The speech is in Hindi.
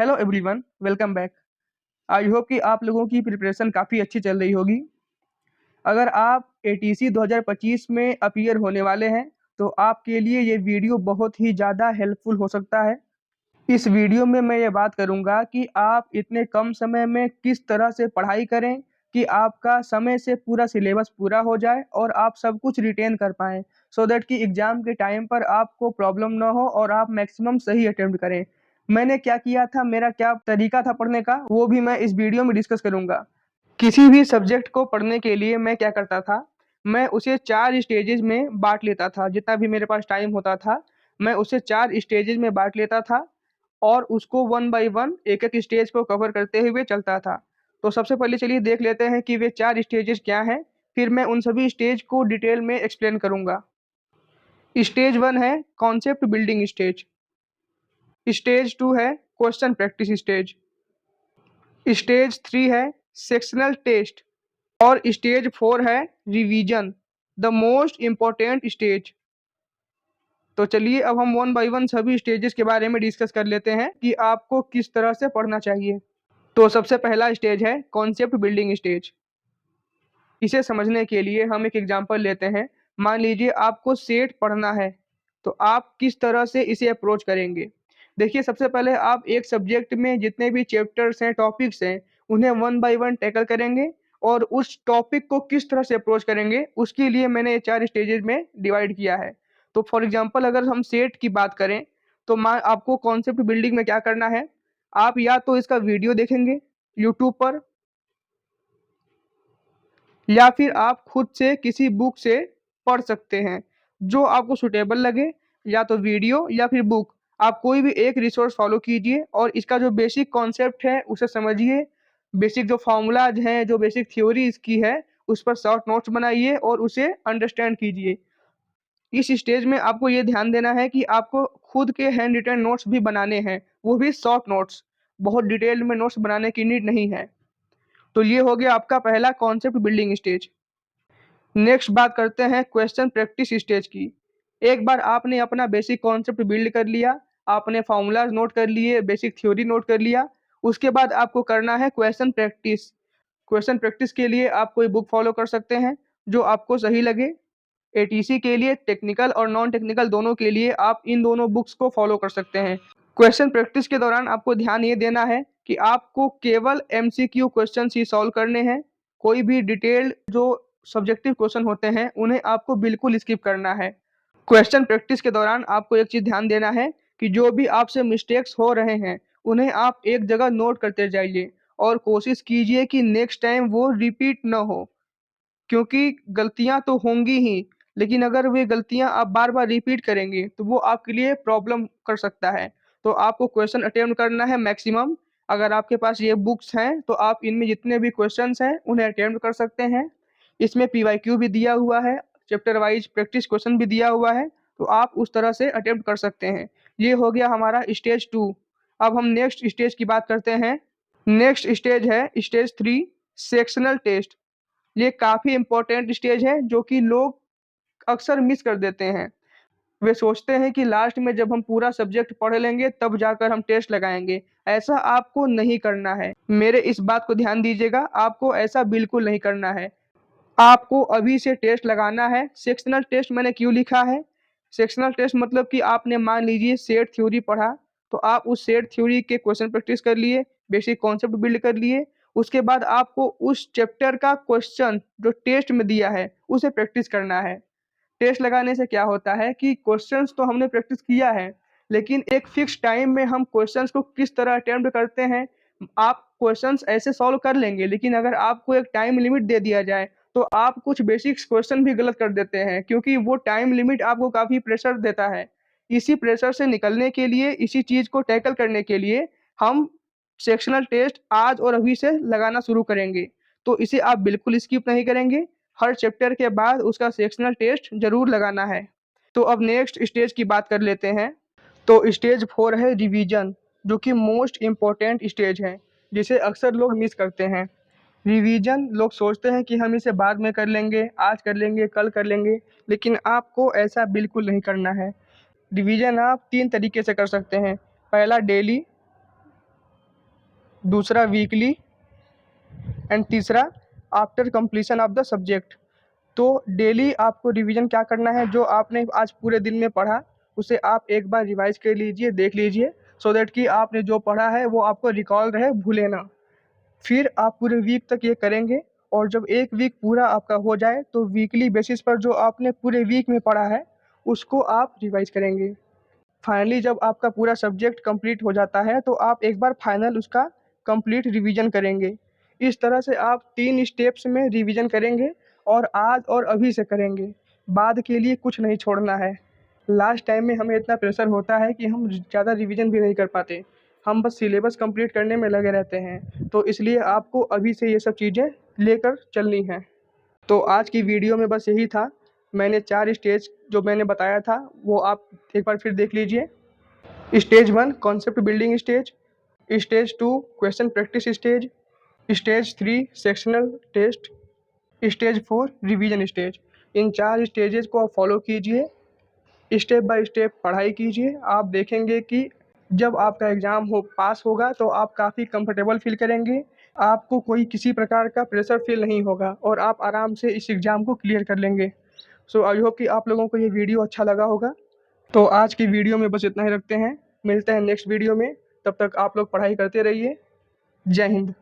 Hello everyone, welcome back. I hope कि आप लोगों की प्रिपरेशन काफ़ी अच्छी चल रही होगी। अगर आप एटीसी 2025 में अपीयर होने वाले हैं तो आपके लिए ये वीडियो बहुत ही ज़्यादा हेल्पफुल हो सकता है। इस वीडियो में मैं ये बात करूँगा कि आप इतने कम समय में किस तरह से पढ़ाई करें कि आपका समय से पूरा सिलेबस पूरा हो जाए और आप सब कुछ रिटेन कर पाएँ, सो दैट कि एग्ज़ाम के टाइम पर आपको प्रॉब्लम ना हो और आप मैक्सिमम सही अटेम्प्ट करें। मैंने क्या किया था, मेरा क्या तरीका था पढ़ने का, वो भी मैं इस वीडियो में डिस्कस करूँगा। किसी भी सब्जेक्ट को पढ़ने के लिए मैं क्या करता था, मैं उसे 4 स्टेजेज़ में बाँट लेता था। जितना भी मेरे पास टाइम होता था, मैं उसे 4 स्टेजेज़ में बाँट लेता था और उसको वन बाय वन एक-एक स्टेज को कवर करते हुए चलता था। तो सबसे पहले चलिए देख लेते हैं कि वे 4 स्टेजेज़ क्या हैं, फिर मैं उन सभी स्टेज को डिटेल में एक्सप्लेन करूँगा। स्टेज 1 है कॉन्सेप्ट बिल्डिंग स्टेज, स्टेज 2 है क्वेश्चन प्रैक्टिस स्टेज, स्टेज 3 है सेक्शनल टेस्ट और स्टेज 4 है revision, the most important stage. तो चलिए अब हम वन बाय वन सभी स्टेजेस के बारे में डिस्कस कर लेते हैं कि आपको किस तरह से पढ़ना चाहिए। तो सबसे पहला स्टेज है कॉन्सेप्ट बिल्डिंग स्टेज। इसे समझने के लिए हम एक एग्जांपल लेते हैं। मान लीजिए आपको सेट पढ़ना है, तो आप किस तरह से इसे अप्रोच करेंगे। देखिए, सबसे पहले आप एक सब्जेक्ट में जितने भी चैप्टर्स हैं, टॉपिक्स हैं, उन्हें वन बाय वन टैकल करेंगे और उस टॉपिक को किस तरह से अप्रोच करेंगे, उसके लिए मैंने ये 4 स्टेजेस में डिवाइड किया है। तो फॉर एग्जांपल अगर हम सेट की बात करें, तो आपको कॉन्सेप्ट बिल्डिंग में क्या करना है, आप या तो इसका वीडियो देखेंगे यूट्यूब पर, या फिर आप खुद से किसी बुक से पढ़ सकते हैं, जो आपको सूटेबल लगे, या तो वीडियो या फिर बुक। आप कोई भी एक रिसोर्स फॉलो कीजिए और इसका जो बेसिक कॉन्सेप्ट है उसे समझिए। बेसिक जो फॉर्मूलाज हैं, जो बेसिक थ्योरी इसकी है, उस पर शॉर्ट नोट्स बनाइए और उसे अंडरस्टैंड कीजिए। इस स्टेज में आपको ये ध्यान देना है कि आपको खुद के हैंड रिटन नोट्स भी बनाने हैं, वो भी शॉर्ट नोट्स। बहुत डिटेल में नोट्स बनाने की नीड नहीं है। तो ये हो गया आपका पहला कॉन्सेप्ट बिल्डिंग स्टेज। नेक्स्ट बात करते हैं क्वेश्चन प्रैक्टिस स्टेज की। एक बार आपने अपना बेसिक कॉन्सेप्ट बिल्ड कर लिया, आपने फॉर्मूलाज नोट कर लिए, बेसिक थ्योरी नोट कर लिया, उसके बाद आपको करना है क्वेश्चन प्रैक्टिस। क्वेश्चन प्रैक्टिस के लिए आप कोई बुक फॉलो कर सकते हैं जो आपको सही लगे। एटीसी के लिए टेक्निकल और नॉन टेक्निकल दोनों के लिए आप इन दोनों बुक्स को फॉलो कर सकते हैं। क्वेश्चन प्रैक्टिस के दौरान आपको ध्यान ये देना है कि आपको केवल एमसीक्यू क्वेश्चंस ही सॉल्व करने हैं। कोई भी डिटेल्ड जो सब्जेक्टिव क्वेश्चन होते हैं उन्हें आपको बिल्कुल स्किप करना है। क्वेश्चन प्रैक्टिस के दौरान आपको एक चीज़ ध्यान देना है कि जो भी आपसे मिस्टेक्स हो रहे हैं उन्हें आप एक जगह नोट करते जाइए और कोशिश कीजिए कि नेक्स्ट टाइम वो रिपीट न हो, क्योंकि गलतियाँ तो होंगी ही, लेकिन अगर वे गलतियाँ आप बार-बार रिपीट करेंगे, तो वो आपके लिए प्रॉब्लम कर सकता है। तो आपको क्वेश्चन अटेम्प्ट करना है मैक्सिमम। अगर आपके पास ये बुक्स हैं, तो आप इनमें जितने भी क्वेश्चंस हैं, उन्हें अटेम्प्ट कर सकते हैं। इसमें पीवाईक्यू भी दिया हुआ है, चैप्टर वाइज़ प्रैक्टिस क्वेश्चन भी दिया हुआ है, तो आप उस तरह से अटेम्प्ट कर सकते हैं। ये हो गया हमारा स्टेज 2। अब हम नेक्स्ट स्टेज की बात करते हैं। नेक्स्ट स्टेज है स्टेज 3, सेक्शनल टेस्ट। ये काफ़ी इम्पोर्टेंट स्टेज है जो कि लोग अक्सर मिस कर देते हैं। वे सोचते हैं कि लास्ट में जब हम पूरा सब्जेक्ट पढ़ लेंगे तब जाकर हम टेस्ट लगाएँगे। ऐसा आपको नहीं करना है। मेरे इस बात को ध्यान दीजिएगा, आपको ऐसा बिल्कुल नहीं करना है। आपको अभी से टेस्ट लगाना है। सेक्शनल टेस्ट मैंने क्यों लिखा है? सेक्शनल टेस्ट मतलब कि आपने मान लीजिए सेट थ्योरी पढ़ा, तो आप उस सेट थ्योरी के क्वेश्चन प्रैक्टिस कर लिए, बेसिक कॉन्सेप्ट बिल्ड कर लिए, उसके बाद आपको उस चैप्टर का क्वेश्चन जो टेस्ट में दिया है, उसे प्रैक्टिस करना है। टेस्ट लगाने से क्या होता है कि क्वेश्चंस तो हमने प्रैक्टिस किया है, लेकिन एक फिक्स टाइम में हम क्वेश्चंस को किस तरह अटेम्प्ट करते हैं, आप क्वेश्चंस ऐसे सॉल्व कर लेंगे, लेकिन अगर आपको एक टाइम लिमिट दे दिया जाए, तो आप कुछ बेसिक्स क्वेश्चन भी गलत कर देते हैं, क्योंकि वो टाइम लिमिट आपको काफ़ी प्रेशर देता है। इसी प्रेशर से निकलने के लिए, इसी चीज़ को टैकल करने के लिए हम सेक्शनल टेस्ट आज और अभी से लगाना शुरू करेंगे। तो इसे आप बिल्कुल स्किप नहीं करेंगे। हर चैप्टर के बाद उसका सेक्शनल टेस्ट ज़रूर लगाना है। तो अब नेक्स्ट स्टेज की बात कर लेते हैं। तो स्टेज 4 है रिवीजन, जो कि मोस्ट इम्पोर्टेंट स्टेज है, जिसे अक्सर लोग मिस करते हैं। रिवीजन लोग सोचते हैं कि हम इसे बाद में कर लेंगे, आज कर लेंगे, कल कर लेंगे, लेकिन आपको ऐसा बिल्कुल नहीं करना है। रिवीजन आप 3 तरीके से कर सकते हैं। पहला डेली, दूसरा वीकली एंड तीसरा after completion of the subject. तो डेली आपको रिवीजन क्या करना है, जो आपने आज पूरे दिन में पढ़ा उसे आप एक बार रिवाइज कर लीजिए, देख लीजिए, सो दैट कि आपने जो पढ़ा है वो आपको रिकॉल रहे, भूले ना। फिर आप पूरे वीक तक ये करेंगे और जब एक वीक पूरा आपका हो जाए तो वीकली बेसिस पर जो आपने पूरे वीक में पढ़ा है उसको आप रिवाइज करेंगे। फाइनली जब आपका पूरा सब्जेक्ट कंप्लीट हो जाता है तो आप एक बार फाइनल उसका कंप्लीट रिवीजन करेंगे। इस तरह से आप 3 स्टेप्स में रिवीजन करेंगे और आज और अभी से करेंगे, बाद के लिए कुछ नहीं छोड़ना है। लास्ट टाइम में हमें इतना प्रेशर होता है कि हम ज़्यादा रिवीजन भी नहीं कर पाते, हम बस सिलेबस कंप्लीट करने में लगे रहते हैं। तो इसलिए आपको अभी से ये सब चीज़ें लेकर चलनी हैं। तो आज की वीडियो में बस यही था। मैंने 4 स्टेज जो मैंने बताया था वो आप एक बार फिर देख लीजिए। Stage 1 concept building stage, stage 2 question practice stage, stage 3 sectional test, stage 4 revision stage. इन 4 स्टेजेस को आप फॉलो कीजिए, स्टेप बाय स्टेप पढ़ाई कीजिए। आप देखेंगे कि जब आपका एग्ज़ाम पास होगा तो आप काफ़ी कंफर्टेबल फील करेंगे, आपको कोई किसी प्रकार का प्रेशर फील नहीं होगा और आप आराम से इस एग्ज़ाम को क्लियर कर लेंगे। सो आई होप कि आप लोगों को ये वीडियो अच्छा लगा होगा। तो आज की वीडियो में बस इतना ही रखते हैं, मिलते हैं नेक्स्ट वीडियो में। तब तक आप लोग पढ़ाई करते रहिए। जय हिंद।